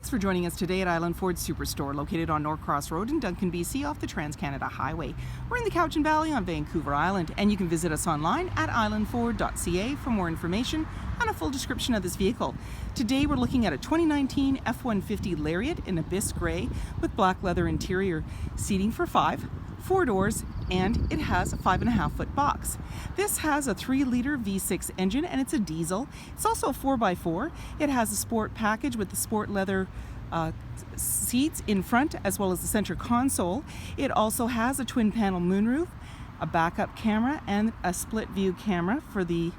Thanks for joining us today at Island Ford Superstore, located on Norcross Road in Duncan, BC, off the Trans-Canada Highway. We're in the Cowichan Valley on Vancouver Island, and you can visit us online at islandford.ca for more information and a full description of this vehicle. Today we're looking at a 2019 F-150 LARIAT in Abyss Grey with black leather interior, seating for 5, 4 doors, and it has a 5.5-foot box. This has a 3-liter V6 engine and it's a diesel. It's also a 4x4. It has a sport package with the sport leather seats in front as well as the center console. It also has a twin panel moonroof, a backup camera, and a split view camera for the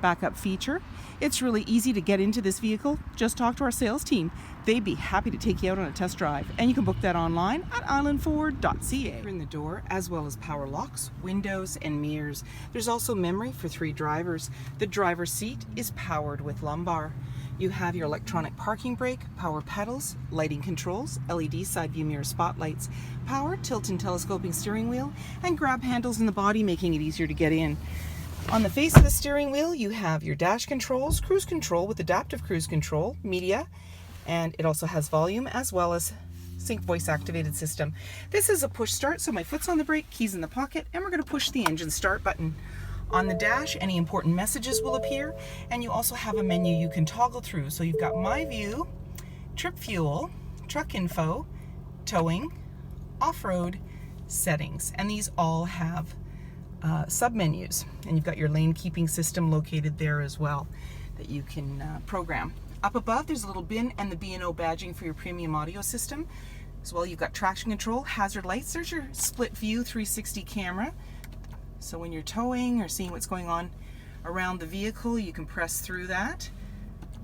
backup feature. It's really easy to get into this vehicle. Just talk to our sales team. They'd be happy to take you out on a test drive, and you can book that online at islandford.ca. In the door, as well as power locks, windows, and mirrors. There's also memory for 3 drivers. The driver's seat is powered with lumbar. You have your electronic parking brake, power pedals, lighting controls, LED side view mirror spotlights, power tilt and telescoping steering wheel, and grab handles in the body, making it easier to get in. On the face of the steering wheel, you have your dash controls, cruise control with adaptive cruise control, media, and it also has volume as well as sync voice activated system. This is a push start, so my foot's on the brake, keys in the pocket, and we're going to push the engine start button. On the dash, any important messages will appear, and you also have a menu you can toggle through. So you've got My View, Trip Fuel, Truck Info, Towing, Off-Road, Settings, and these all have sub-menus, and you've got your lane keeping system located there as well that you can program. Up above there's a little bin and the B&O badging for your premium audio system. As well, you've got traction control, hazard lights. There's your split view 360 camera, so when you're towing or seeing what's going on around the vehicle, you can press through that,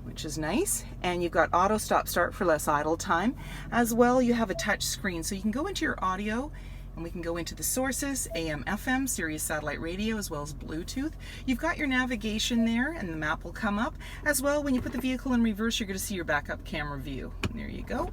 which is nice. And you've got auto stop start for less idle time. As well, you have a touch screen, so you can go into your audio, and we can go into the sources, AM, FM, Sirius satellite radio, as well as Bluetooth. You've got your navigation there, and the map will come up. As well, when you put the vehicle in reverse, you're going to see your backup camera view. There you go.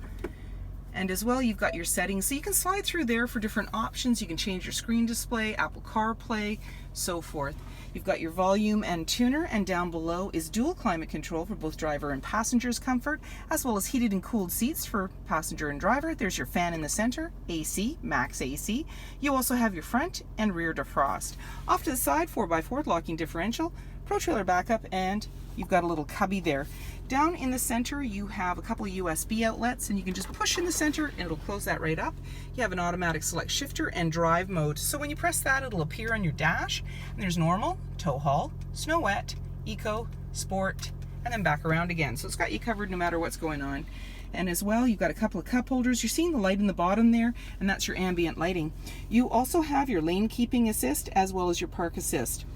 And as well, you've got your settings, so you can slide through there for different options. You can change your screen display, Apple CarPlay, so forth. You've got your volume and tuner, and down below is dual climate control for both driver and passenger's comfort, as well as heated and cooled seats for passenger and driver. There's your fan in the center, AC, max AC. You also have your front and rear defrost. Off to the side, 4x4 locking differential, Pro Trailer backup, and you've got a little cubby there. Down in the center, you have a couple of USB outlets, and you can just push in the center and it'll close that right up. You have an automatic select shifter and drive mode. So when you press that, it'll appear on your dash. And there's normal, tow haul, snow wet, eco, sport, and then back around again. So it's got you covered no matter what's going on. And as well, you've got a couple of cup holders. You're seeing the light in the bottom there, and that's your ambient lighting. You also have your lane keeping assist as well as your park assist.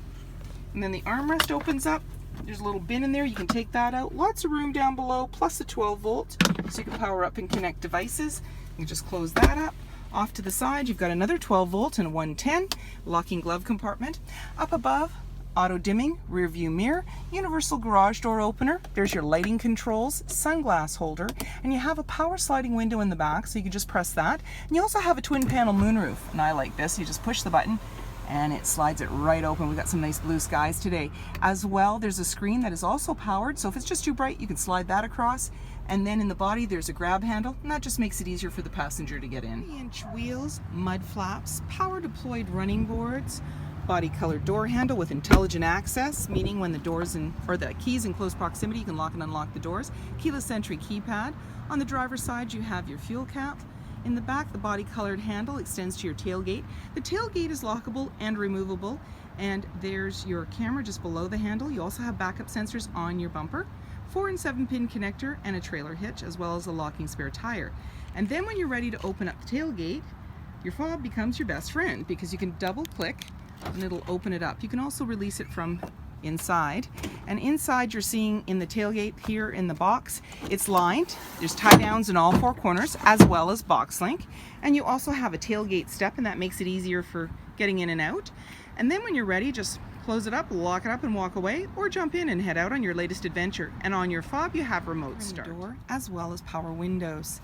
And then the armrest opens up. There's a little bin in there, you can take that out. Lots of room down below, plus a 12 volt, so you can power up and connect devices. You can just close that up. Off to the side, you've got another 12 volt and a 110, locking glove compartment. Up above, auto dimming, rear view mirror, universal garage door opener. There's your lighting controls, sunglass holder, and you have a power sliding window in the back, so you can just press that. And you also have a twin panel moonroof, and I like this. You just push the button and it slides it right open. We've got some nice blue skies today. As well, there's a screen that is also powered, so if it's just too bright, you can slide that across. And then in the body, there's a grab handle, and that just makes it easier for the passenger to get in. 3-inch wheels, mud flaps, power deployed running boards, body colored door handle with intelligent access, meaning when the doors or the keys in close proximity, you can lock and unlock the doors. Keyless entry keypad. On the driver's side, you have your fuel cap. In the back, the body-colored handle extends to your tailgate. The tailgate is lockable and removable, and there's your camera just below the handle. You also have backup sensors on your bumper, 4- and 7-pin connector, and a trailer hitch, as well as a locking spare tire. And then when you're ready to open up the tailgate, your fob becomes your best friend because you can double-click and it'll open it up. You can also release it from inside, and inside you're seeing in the tailgate here in the box, it's lined. There's tie downs in all 4 corners as well as box link, and you also have a tailgate step, and that makes it easier for getting in and out. And then when you're ready, just close it up, lock it up, and walk away, or jump in and head out on your latest adventure. And on your fob you have remote start door as well as power windows.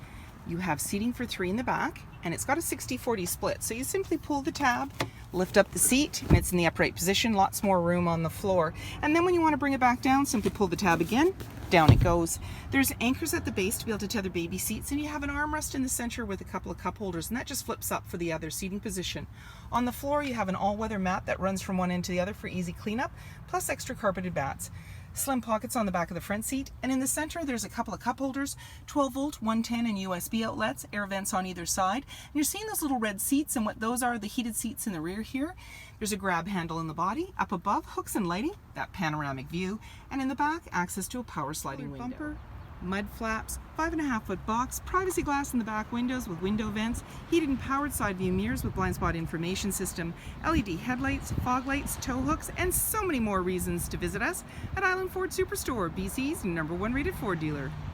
You have seating for 3 in the back, and it's got a 60-40 split. So you simply pull the tab, lift up the seat, and it's in the upright position. Lots more room on the floor. And then when you want to bring it back down, simply pull the tab again, down it goes. There's anchors at the base to be able to tether baby seats, and you have an armrest in the center with a couple of cup holders, and that just flips up for the other seating position. On the floor, you have an all-weather mat that runs from one end to the other for easy cleanup, plus extra carpeted mats. Slim pockets on the back of the front seat, and in the center there's a couple of cup holders, 12-volt, 110 and USB outlets, air vents on either side. And you're seeing those little red seats, and what those are, the heated seats in the rear here. There's a grab handle in the body. Up above, hooks and lighting, that panoramic view, and in the back, access to a power sliding window. Bumper, mud flaps, 5.5-foot box, privacy glass in the back windows with window vents, heated and powered side view mirrors with blind spot information system, LED headlights, fog lights, tow hooks, and so many more reasons to visit us at Island Ford Superstore, BC's #1 rated Ford dealer.